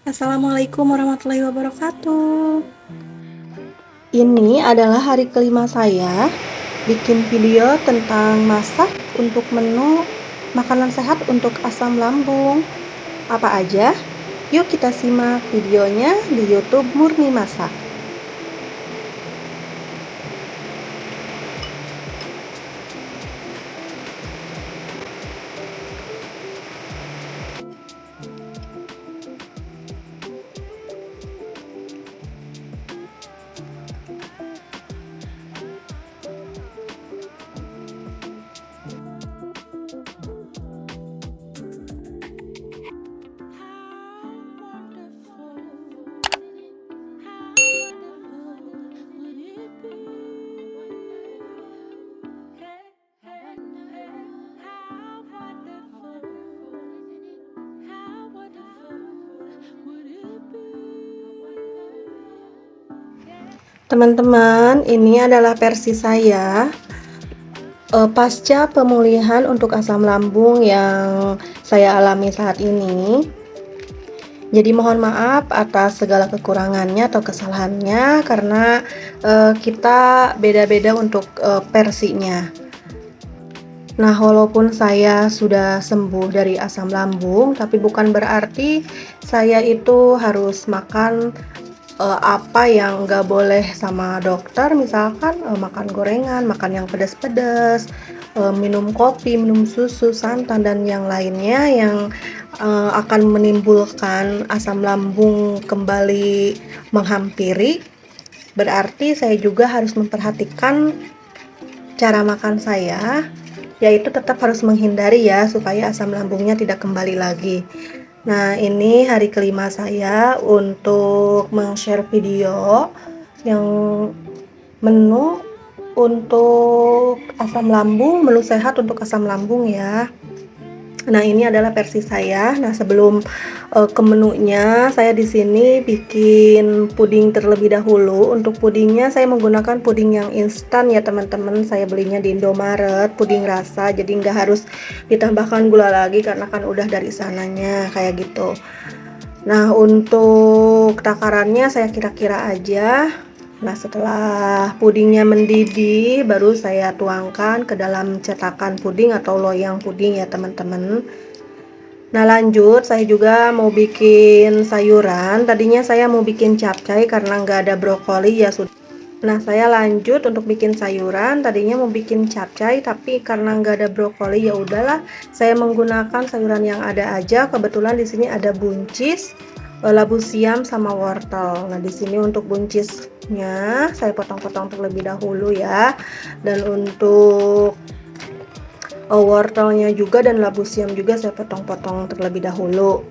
Assalamualaikum warahmatullahi wabarakatuh. Ini adalah hari kelima saya bikin video tentang masak untuk menu makanan sehat untuk asam lambung. Apa aja? Yuk kita simak videonya di YouTube Murni Masak. Teman-teman, ini adalah versi saya pasca pemulihan untuk asam lambung yang saya alami saat ini. Jadi mohon maaf atas segala kekurangannya atau kesalahannya karena kita beda-beda untuk versinya. Nah, walaupun saya sudah sembuh dari asam lambung, tapi bukan berarti saya itu harus makan apa yang nggak boleh sama dokter, misalkan makan gorengan, makan yang pedas-pedas, minum kopi, minum susu, santan, dan yang lainnya yang akan menimbulkan asam lambung kembali menghampiri. Berarti saya juga harus memperhatikan cara makan saya, yaitu tetap harus menghindari ya supaya asam lambungnya tidak kembali lagi. Nah, ini hari kelima saya untuk men-share video yang menu untuk asam lambung, menu sehat untuk asam lambung ya. Nah, ini adalah versi saya. Nah, sebelum ke menunya, saya di sini bikin puding terlebih dahulu. Untuk pudingnya saya menggunakan puding yang instan ya teman-teman. Saya belinya di Indomaret, puding rasa. Jadi nggak harus ditambahkan gula lagi karena kan udah dari sananya kayak gitu. Nah, untuk takarannya saya kira-kira aja. Nah, setelah pudingnya mendidih, baru saya tuangkan ke dalam cetakan puding atau loyang puding ya teman-teman. Nah, lanjut saya juga mau bikin sayuran. Tadinya saya mau bikin capcay karena nggak ada brokoli ya sudah. Nah, saya lanjut untuk bikin sayuran. Tadinya mau bikin capcay, tapi karena nggak ada brokoli ya udahlah. Saya menggunakan sayuran yang ada aja. Kebetulan di sini ada buncis, labu siam, sama wortel. Nah, di sini untuk buncisnya saya potong-potong terlebih dahulu ya. Dan untuk wortelnya juga dan labu siam juga saya potong-potong terlebih dahulu.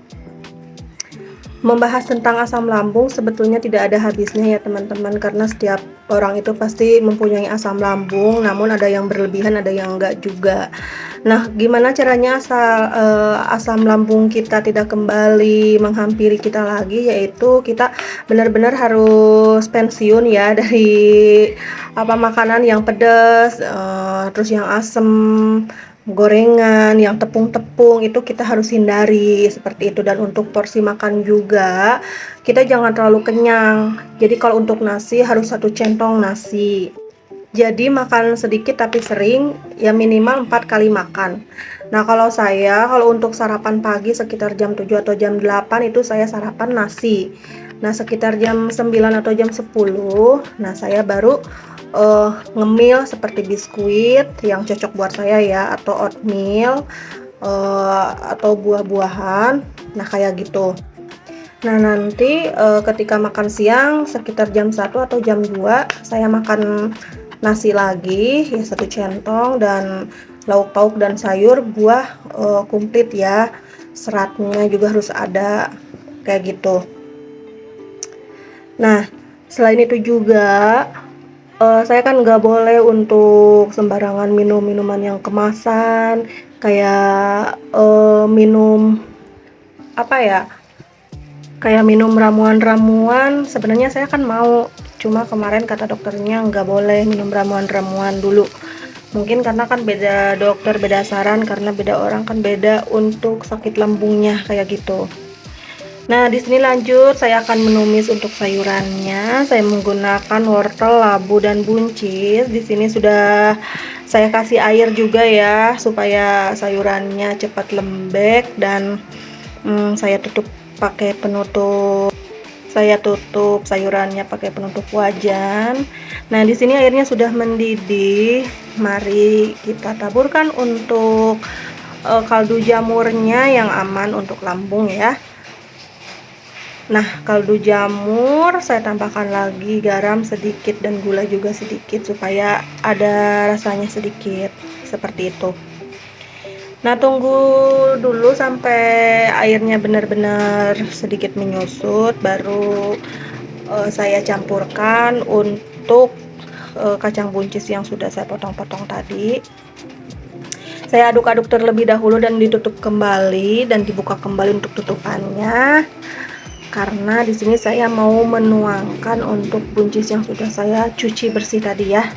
Membahas tentang asam lambung sebetulnya tidak ada habisnya ya teman-teman, karena setiap orang itu pasti mempunyai asam lambung, namun ada yang berlebihan, ada yang enggak juga. Nah, gimana caranya asam lambung kita tidak kembali menghampiri kita lagi, yaitu kita benar-benar harus pensiun ya dari makanan yang pedas, terus yang asam, gorengan, yang tepung-tepung, itu kita harus hindari seperti itu. Dan untuk porsi makan juga kita jangan terlalu kenyang. Jadi kalau untuk nasi harus 1 centong nasi. Jadi makan sedikit tapi sering, ya minimal 4 kali makan. Nah, kalau untuk sarapan pagi sekitar jam 7 atau jam 8 itu saya sarapan nasi. Nah, sekitar jam 9 atau jam 10, nah saya baru ngemil seperti biskuit yang cocok buat saya ya, atau oatmeal, atau buah-buahan. Nah, kayak gitu. Nah, nanti ketika makan siang sekitar jam 1 atau jam 2 saya makan nasi lagi ya 1 centong, dan lauk pauk dan sayur buah komplit ya, seratnya juga harus ada kayak gitu. Nah, selain itu juga saya kan nggak boleh untuk sembarangan minum minuman yang kemasan, kayak minum kayak minum ramuan-ramuan. Sebenarnya saya kan mau, cuma kemarin kata dokternya nggak boleh minum ramuan-ramuan dulu. Mungkin karena kan beda dokter, beda saran, karena beda orang kan beda untuk sakit lambungnya kayak gitu. Nah, di sini lanjut saya akan menumis untuk sayurannya. Saya menggunakan wortel, labu, dan buncis. Di sini sudah saya kasih air juga ya, supaya sayurannya cepat lembek, dan saya tutup pakai penutup. Saya tutup sayurannya pakai penutup wajan. Nah, di sini airnya sudah mendidih. Mari kita taburkan untuk kaldu jamurnya yang aman untuk lambung ya. Nah, kaldu jamur saya tambahkan lagi garam sedikit dan gula juga sedikit supaya ada rasanya sedikit, seperti itu. Nah, tunggu dulu sampai airnya benar-benar sedikit menyusut, baru saya campurkan untuk kacang buncis yang sudah saya potong-potong tadi. Saya aduk-aduk terlebih dahulu dan ditutup kembali dan dibuka kembali untuk tutupannya. Karena di sini saya mau menuangkan untuk buncis yang sudah saya cuci bersih tadi ya.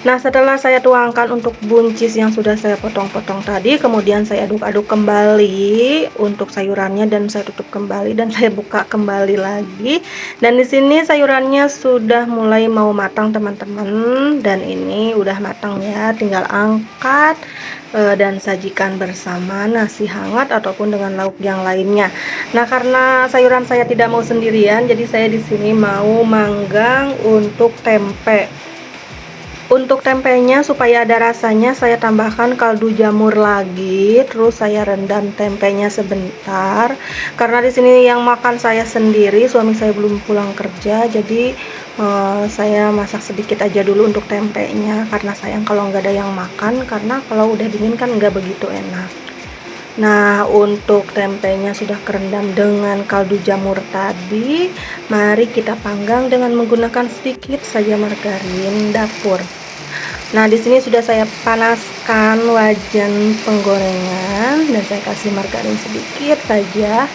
Nah, setelah saya tuangkan untuk buncis yang sudah saya potong-potong tadi, kemudian saya aduk-aduk kembali untuk sayurannya dan saya tutup kembali dan saya buka kembali lagi. Dan di sini sayurannya sudah mulai mau matang teman-teman, dan ini udah matang ya, tinggal angkat dan sajikan bersama nasi hangat ataupun dengan lauk yang lainnya. Nah, karena sayuran saya tidak mau sendirian, jadi saya di sini mau manggang untuk tempe. Untuk tempenya supaya ada rasanya, saya tambahkan kaldu jamur lagi, terus saya rendam tempenya sebentar. Karena di sini yang makan saya sendiri, suami saya belum pulang kerja, jadi saya masak sedikit aja dulu untuk tempenya. Karena sayang kalau nggak ada yang makan, karena kalau udah dingin kan nggak begitu enak. Nah, untuk tempenya sudah kerendam dengan kaldu jamur tadi. Mari kita panggang dengan menggunakan sedikit saja margarin dapur. Nah, di sini sudah saya panaskan wajan penggorengan dan saya kasih margarin sedikit saja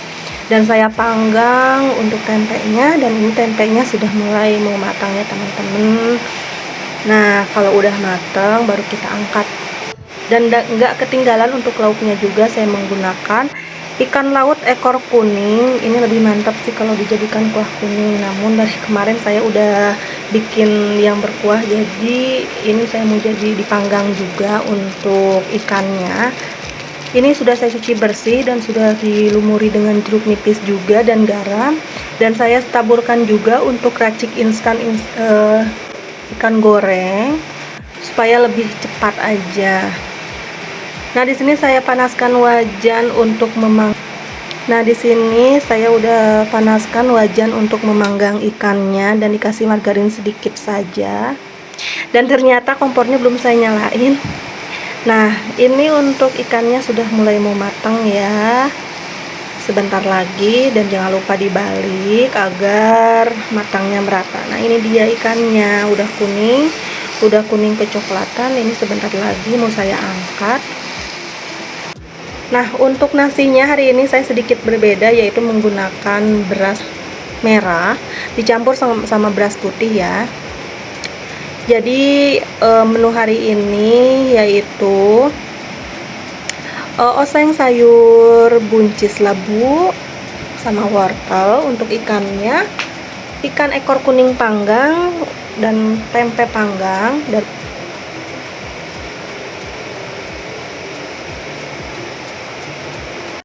dan saya panggang untuk tempenya, dan ini tempenya sudah mulai mau matang ya teman-teman. Nah, kalau udah matang baru kita angkat. Dan nggak ketinggalan untuk lauknya juga saya menggunakan ikan laut ekor kuning. Ini lebih mantap sih kalau dijadikan kuah kuning, namun dari kemarin saya udah bikin yang berkuah, jadi ini saya mau jadi dipanggang juga untuk ikannya. Ini sudah saya cuci bersih dan sudah dilumuri dengan jeruk nipis juga dan garam, dan saya taburkan juga untuk racik instan ikan goreng supaya lebih cepat aja. Nah, di sini saya panaskan wajan untuk Nah, di sini saya udah panaskan wajan untuk memanggang ikannya dan dikasih margarin sedikit saja. Dan ternyata kompornya belum saya nyalain. Nah, ini untuk ikannya sudah mulai mau matang ya. Sebentar lagi, dan jangan lupa dibalik agar matangnya merata. Nah, ini dia ikannya, udah kuning kecoklatan. Ini sebentar lagi mau saya angkat. Nah, untuk nasinya hari ini saya sedikit berbeda, yaitu menggunakan beras merah dicampur sama beras putih ya. Jadi menu hari ini yaitu oseng sayur buncis labu sama wortel untuk ikannya, ikan ekor kuning panggang dan tempe panggang, dan